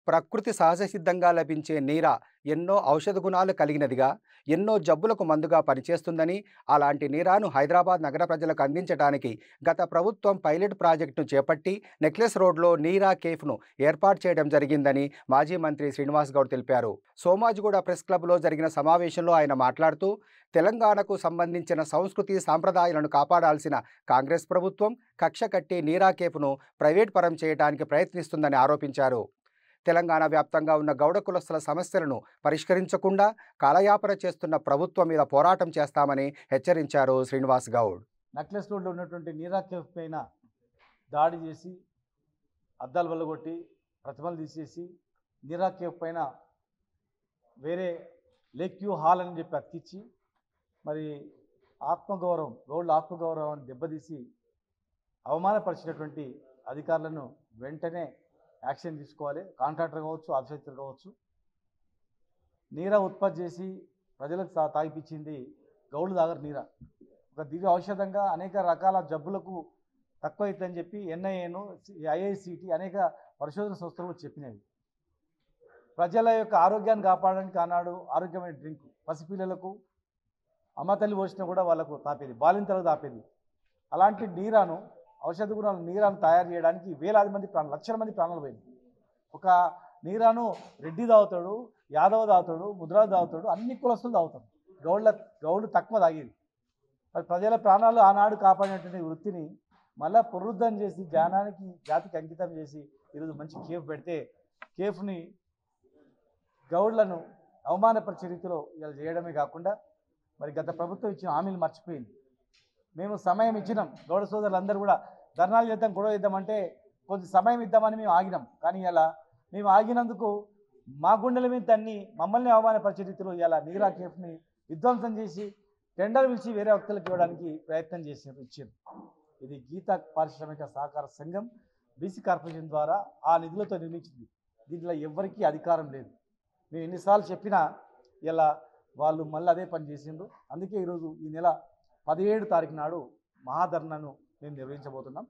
ప్రకృతి సహజసిద్ధంగా లభించే నీర ఎన్నో ఔషధ గుణాలు కలిగినదిగా, ఎన్నో జబ్బులకు మందుగా పనిచేస్తుందని, అలాంటి నీరాను హైదరాబాద్ నగర ప్రజలకు అందించడానికి గత ప్రభుత్వం పైలట్ ప్రాజెక్టును చేపట్టి నెక్లెస్ రోడ్లో నీరా కేఫ్ను ఏర్పాటు చేయడం జరిగిందని మాజీ మంత్రి శ్రీనివాస్ గౌడ్ తెలిపారు. సోమాజిగూడ ప్రెస్ క్లబ్లో జరిగిన సమావేశంలో ఆయన మాట్లాడుతూ, తెలంగాణకు సంబంధించిన సంస్కృతి సాంప్రదాయాలను కాపాడాల్సిన కాంగ్రెస్ ప్రభుత్వం కక్ష కట్టి నీరా కేఫ్ను ప్రైవేట్ పరం చేయడానికి ప్రయత్నిస్తుందని ఆరోపించారు. తెలంగాణ వ్యాప్తంగా ఉన్న గౌడ కులస్తుల సమస్యలను పరిష్కరించకుండా కాలయాపన చేస్తున్న ప్రభుత్వం మీద పోరాటం చేస్తామని హెచ్చరించారు శ్రీనివాస్ గౌడ్. నెక్లెస్ రోడ్లో ఉన్నటువంటి నీరా కేఫ్ పైన దాడి చేసి అద్దాలు వల్లగొట్టి ప్రతిమలు తీసేసి నీరా కేఫ్ పైన వేరే లేక్ వ్యూ హాల్ అని చెప్పి అతికిచ్చి మరి ఆత్మగౌరవం గౌడ్ల ఆత్మగౌరవాన్ని దెబ్బతీసి అవమానపరిచినటువంటి అధికారులను వెంటనే యాక్షన్ తీసుకోవాలి. కాంట్రాక్టర్ కావచ్చు, ఆఫీసర్ కావచ్చు. నీరా ఉత్పత్తి చేసి ప్రజలకు తాగిపించింది గౌడ్లు తాగరు నీరా. ఒక దివ్య ఔషధంగా అనేక రకాల జబ్బులకు తక్కువ అవుతుందని చెప్పి ఎన్ఐఏను, ఐఐసిటి అనేక పరిశోధన సంస్థలు చెప్పినవి. ప్రజల యొక్క ఆరోగ్యాన్ని కాపాడడానికి ఆనాడు ఆరోగ్యమైన డ్రింక్ పసిపిల్లలకు అమ్మ తల్లి పోసినా కూడా వాళ్ళకు తాపేది, బాలింతలకు తాపేది. అలాంటి నీరాను, ఔషధ గుణాలు నీరాను తయారు చేయడానికి వేలాది మంది లక్షల మంది ప్రాణాలు పోయింది. ఒక నీరాను రెడ్డి తాగుతాడు, యాదవ్ తాగుతాడు, ముద్రా తాగుతాడు, అన్ని కులస్తులు తాగుతారు. గౌళ్ళు తక్కువ తాగేది. మరి ప్రజల ప్రాణాలు ఆనాడు కాపాడినటువంటి వృత్తిని మళ్ళీ పునరుద్ధరణ చేసి జాతికి అంకితం చేసి ఈరోజు మంచి కేఫ్ పెడితే కేఫ్ని గౌడ్లను అవమానపరిచే రీతిలో ఇలా చేయడమే కాకుండా మరి గత ప్రభుత్వం ఇచ్చిన హామీలు మర్చిపోయింది. మేము సమయం ఇచ్చినాం, గౌడ సోదరులందరూ కూడా ధర్నాలు చేద్దాం, గొడవ చేద్దామంటే కొంచెం సమయం ఇద్దామని మేము ఆగినాం. కానీ ఇలా మేము ఆగినందుకు మా గుండెల మీద తన్ని మమ్మల్ని అవమానపరిచే రీతిలో ఇలా నీరా కేఫ్ని విధ్వంసం చేసి టెండర్ పిలిచి వేరే వ్యక్తులకు ఇవ్వడానికి ప్రయత్నం ఇచ్చారు. ఇది గీత పారిశ్రామిక సహకార సంఘం బీసీ కార్పొరేషన్ ద్వారా ఆ నిధులతో నిర్మించింది. దీంట్లో ఎవరికీ అధికారం లేదు. మేము ఎన్నిసార్లు చెప్పినా ఇలా వాళ్ళు మళ్ళీ అదే పని చేసిండ్రు. అందుకే ఈరోజు ఈ నెల 17 తారీఖు నాడు మహాధర్నాను మేము నిర్వహించబోతున్నాం.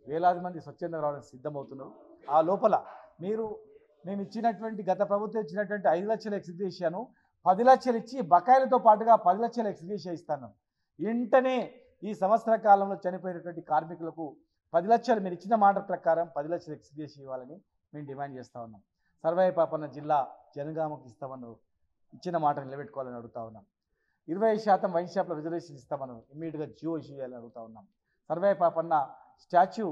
వేలాది మంది స్వచ్ఛంద రావడానికి సిద్ధమవుతున్నారు. ఆ లోపల మేము ఇచ్చినటువంటి గత ప్రభుత్వం ఇచ్చినటువంటి 5 లక్షల ఎక్స్గ్రేషియాను 10 లక్షలు ఇచ్చి బకాయిలతో పాటుగా 10 లక్షల ఎక్స్గ్రేషియా ఇస్తాను. వెంటనే ఈ సంవత్సర కాలంలో చనిపోయినటువంటి కార్మికులకు 10 లక్షలు మీరు ఇచ్చిన మాట ప్రకారం 10 లక్షల ఎక్స్గ్రేషియా ఇవ్వాలని మేము డిమాండ్ చేస్తూ ఉన్నాం. సర్వేయ పాపన్న జిల్లా జనగామకు ఇస్తామన్నారు, ఇచ్చిన మాట నిలబెట్టుకోవాలని అడుగుతా ఉన్నాం. 20% వైన్ షాప్ల రిజర్వేషన్ ఇస్తామని ఇమ్మీడియట్గా జియో ఇష్యూ చేయాలని అడుగుతా ఉన్నాం. సర్వే పాపన్న స్టాచ్యూ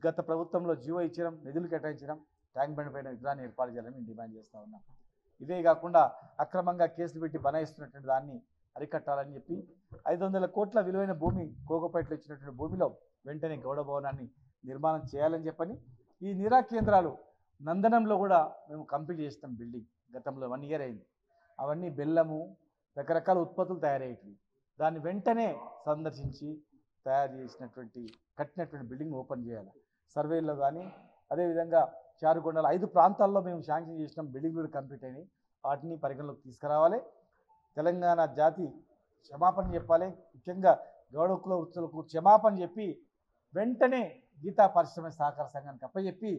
గత ప్రభుత్వంలో జియో ఇచ్చడం, నిధులు కేటాయించడం, ట్యాంక్ బండ్ పైన విగ్రహాన్ని ఏర్పాటు చేయాలని మేము డిమాండ్ చేస్తూ ఉన్నాం. ఇవే కాకుండా అక్రమంగా కేసులు పెట్టి బనాయిస్తున్నటువంటి దాన్ని అరికట్టాలని చెప్పి 500 కోట్ల విలువైన భూమి కోకపేటలో ఇచ్చినటువంటి భూమిలో వెంటనే గౌడ భవనాన్ని నిర్మాణం చేయాలని చెప్పని ఈ నీరా కేంద్రాలు నందనంలో కూడా మేము కంప్లీట్ చేస్తాం. బిల్డింగ్ గతంలో 1 ఇయర్ అయింది. అవన్నీ బెల్లము రకరకాల ఉత్పత్తులు తయారయ్యేవి. దాన్ని వెంటనే సందర్శించి కట్టినటువంటి బిల్డింగ్ ఓపెన్ చేయాలి. సర్వేలో కానీ అదేవిధంగా చారుకొండల 5 ప్రాంతాల్లో మేము శాంక్షన్ చేసినాం, బిల్డింగ్ కూడా కంప్లీట్ అయినాయి. వాటిని పరిగణలోకి తీసుకురావాలి. తెలంగాణ జాతి క్షమాపణ చెప్పాలి. ముఖ్యంగా గౌడ కుల వృత్తులకు క్షమాపణ చెప్పి వెంటనే గీతా పారిశ్రామిక సహకార సంఘానికి అప్పచెప్పి